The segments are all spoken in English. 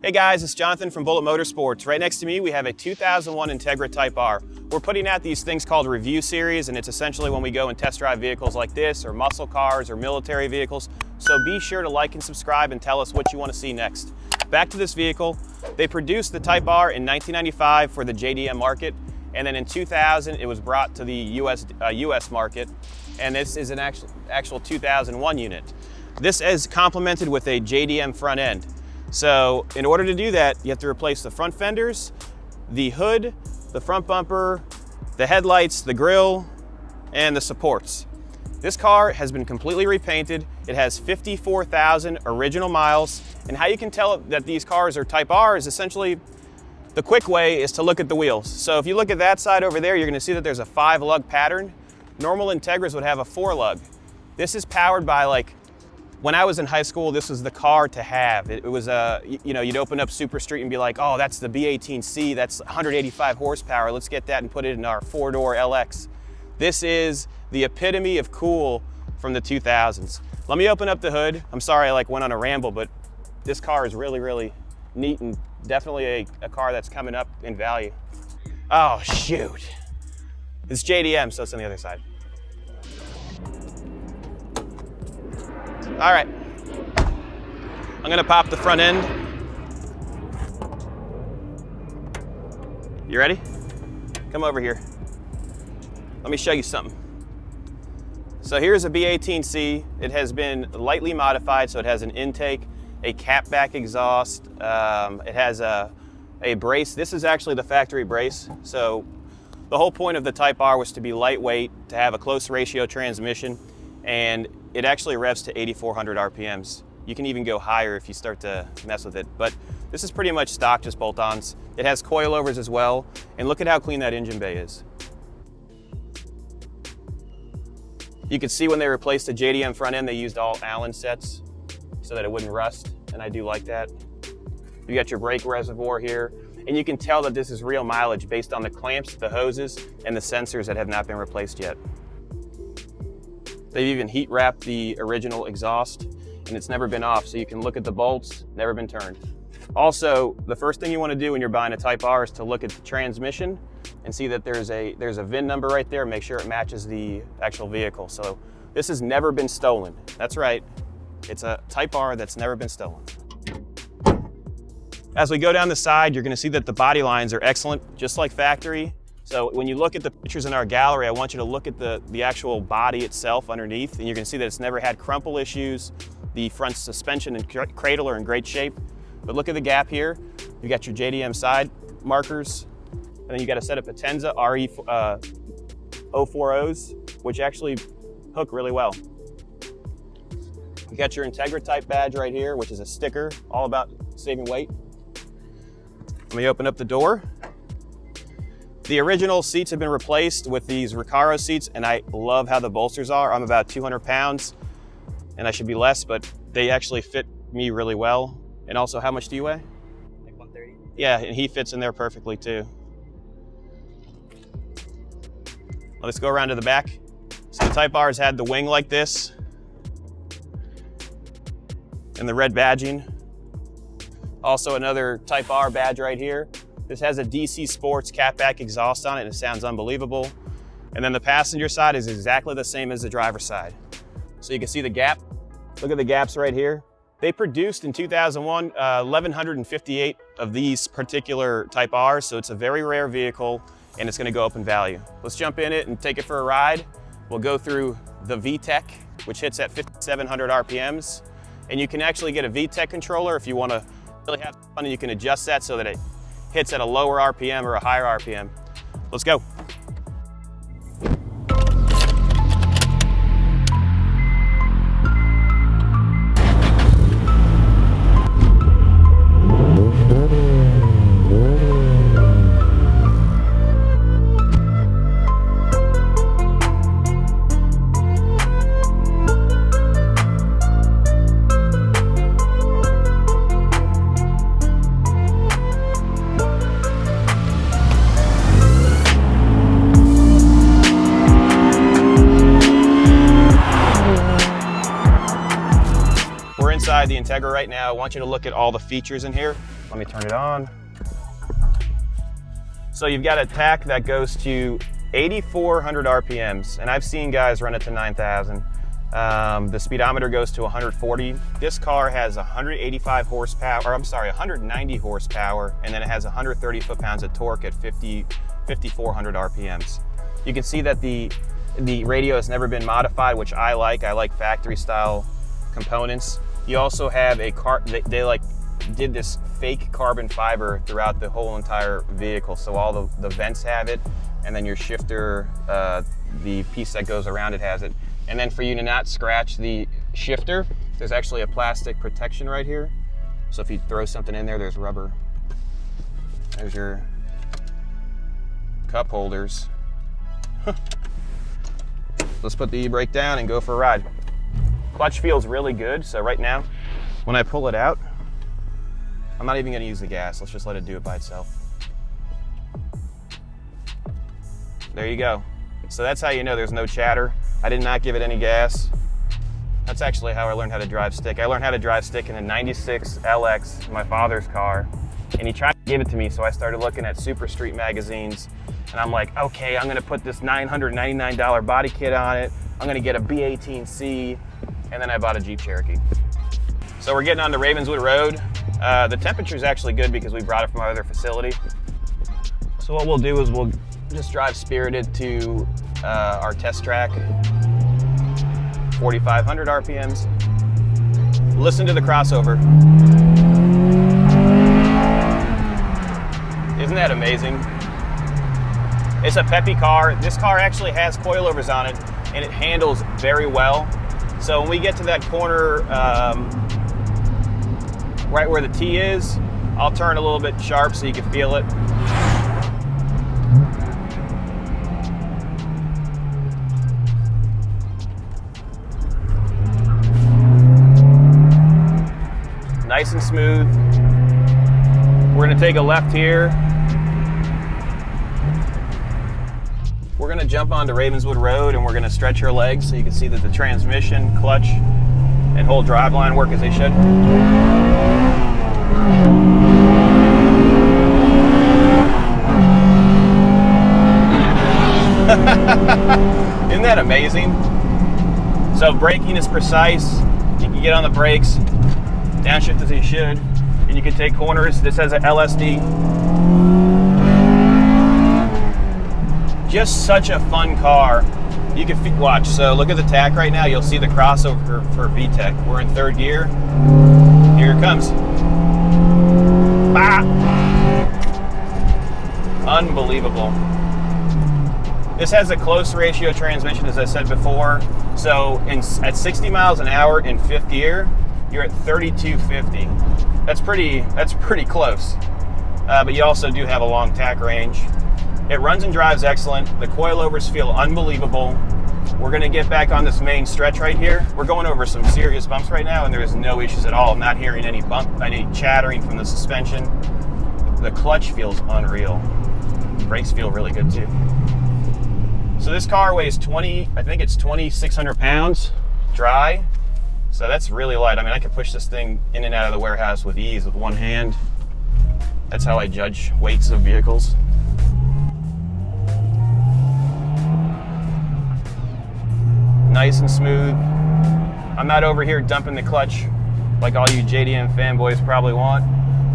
Hey guys, it's Jonathan from Bullet Motorsports. Right next to me, we have a 2001 Integra Type R. We're putting out these things called review series, and it's essentially when we go and test drive vehicles like this, or muscle cars, or military vehicles. So be sure to like and subscribe and tell us what you want to see next. Back to this vehicle. They produced the Type R in 1995 for the JDM market, and then in 2000 it was brought to the US market, and this is an actual 2001 unit. This is complemented with a JDM front end. So in order to do that, you have to replace the front fenders, the hood, the front bumper, the headlights, the grille, and the supports. This car has been completely repainted. It has 54,000 original miles. And how you can tell that these cars are Type R is essentially, the quick way is to look at the wheels. So if you look at that side over there, you're gonna see that there's a 5-lug pattern. Normal Integras would have a 4-lug. This is powered by when I was in high school, this was the car to have. It was you'd open up Super Street and be like, oh, that's the B18C, that's 185 horsepower. Let's get that and put it in our 4-door LX. This is the epitome of cool from the 2000s. Let me open up the hood. I'm sorry I went on a ramble, but this car is really, really neat and definitely a car that's coming up in value. Oh, shoot. It's JDM, so it's on the other side. All right, I'm gonna pop the front end. You ready? Come over here. Let me show you something. So here's a B18C. It has been lightly modified, so it has an intake, a Catback exhaust. It has a brace. This is actually the factory brace. So the whole point of the Type R was to be lightweight, to have a close ratio transmission, and it actually revs to 8,400 RPMs. You can even go higher if you start to mess with it, but this is pretty much stock, just bolt-ons. It has coilovers as well, and look at how clean that engine bay is. You can see when they replaced the JDM front end, they used all Allen sets so that it wouldn't rust, and I do like that. You got your brake reservoir here, and you can tell that this is real mileage based on the clamps, the hoses, and the sensors that have not been replaced yet. They've even heat wrapped the original exhaust, and it's never been off, so you can look at the bolts, never been turned. Also, the first thing you want to do when you're buying a Type R is to look at the transmission and see that there's a VIN number right there. Make sure it matches the actual vehicle. So this has never been stolen. That's right, it's a Type R that's never been stolen. As we go down the side, you're going to see that the body lines are excellent, just like factory. So when you look at the pictures in our gallery, I want you to look at the actual body itself underneath, and you're gonna see that it's never had crumple issues. The front suspension and cradle are in great shape. But look at the gap here. You got your JDM side markers, and then you got a set of Potenza RE 040s, which actually hook really well. You got your Integra type badge right here, which is a sticker, all about saving weight. Let me open up the door. The original seats have been replaced with these Recaro seats, and I love how the bolsters are. I'm about 200 pounds, and I should be less, but they actually fit me really well. And also, how much do you weigh? Like 130. Yeah, and he fits in there perfectly too. Let's go around to the back. So the Type R's had the wing like this, and the red badging. Also another Type R badge right here. This has a DC Sports Catback exhaust on it, and it sounds unbelievable. And then the passenger side is exactly the same as the driver's side. So you can see the gap. Look at the gaps right here. They produced in 2001, 1,158 of these particular Type Rs, so it's a very rare vehicle, and it's gonna go up in value. Let's jump in it and take it for a ride. We'll go through the VTEC, which hits at 5,700 RPMs. And you can actually get a VTEC controller if you wanna really have fun, and you can adjust that so that it hits at a lower RPM or a higher RPM. Let's go. inside the Integra right now. I want you to look at all the features in here. Let me turn it on. So you've got a tach that goes to 8,400 RPMs, and I've seen guys run it to 9,000. The speedometer goes to 140. This car has 185 horsepower, or I'm sorry, 190 horsepower, and then it has 130 foot-pounds of torque at 5,400 RPMs. You can see that the radio has never been modified, which I like. I like factory-style components. You also have a they like did this fake carbon fiber throughout the whole entire vehicle, so all the vents have it, and then your shifter, the piece that goes around it has it. And then for you to not scratch the shifter, there's actually a plastic protection right here. So if you throw something in there, there's rubber. There's your cup holders. Let's put the e-brake down and go for a ride. Clutch feels really good. So right now, when I pull it out, I'm not even gonna use the gas. Let's just let it do it by itself. There you go. So that's how you know there's no chatter. I did not give it any gas. That's actually how I learned how to drive stick. I learned how to drive stick in a 96 LX, my father's car, and he tried to give it to me, so I started looking at Super Street magazines, and I'm like, okay, I'm gonna put this $999 body kit on it, I'm gonna get a B18C, and then I bought a Jeep Cherokee. So we're getting on to Ravenswood Road. The temperature is actually good because we brought it from our other facility. So what we'll do is we'll just drive spirited to our test track, 4,500 RPMs. Listen to the crossover. Isn't that amazing? It's a peppy car. This car actually has coilovers on it, and it handles very well. So when we get to that corner, right where the T is, I'll turn a little bit sharp so you can feel it. Nice and smooth. We're gonna take a left here. We're gonna jump onto Ravenswood Road and we're gonna stretch our legs so you can see that the transmission, clutch, and whole driveline work as they should. Isn't that amazing? So braking is precise. You can get on the brakes, downshift as you should, and you can take corners. This has an LSD. Just such a fun car. You can watch. So look at the tach right now. You'll see the crossover for VTEC. We're in third gear. Here it comes. Ah! Unbelievable. This has a close ratio transmission, as I said before. So at 60 miles an hour in fifth gear, you're at 3250. That's pretty close. But you also do have a long tach range. It runs and drives excellent. The coilovers feel unbelievable. We're gonna get back on this main stretch right here. We're going over some serious bumps right now, and there is no issues at all. I'm not hearing any chattering from the suspension. The clutch feels unreal. The brakes feel really good too. So this car weighs I think it's 2,600 pounds dry. So that's really light. I mean, I could push this thing in and out of the warehouse with ease with one hand. That's how I judge weights of vehicles. Nice and smooth. I'm not over here dumping the clutch like all you JDM fanboys probably want,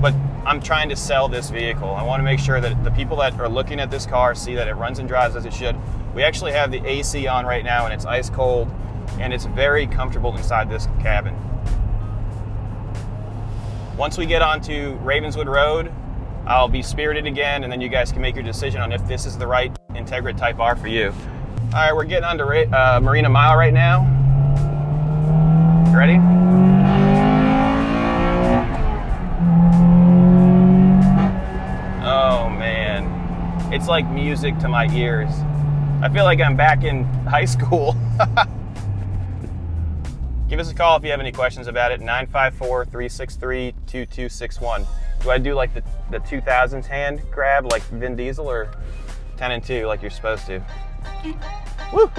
but I'm trying to sell this vehicle. I want to make sure that the people that are looking at this car see that it runs and drives as it should. We actually have the AC on right now and it's ice cold, and it's very comfortable inside this cabin. Once we get onto Ravenswood Road, I'll be spirited again, and then you guys can make your decision on if this is the right Integra Type R for you. All right, we're getting onto Marina Mile right now. You ready? Oh man, it's like music to my ears. I feel like I'm back in high school. Give us a call if you have any questions about it, 954-363-2261. Do I do like the 2000s hand grab like Vin Diesel, or 10 and 2 like you're supposed to? Woo!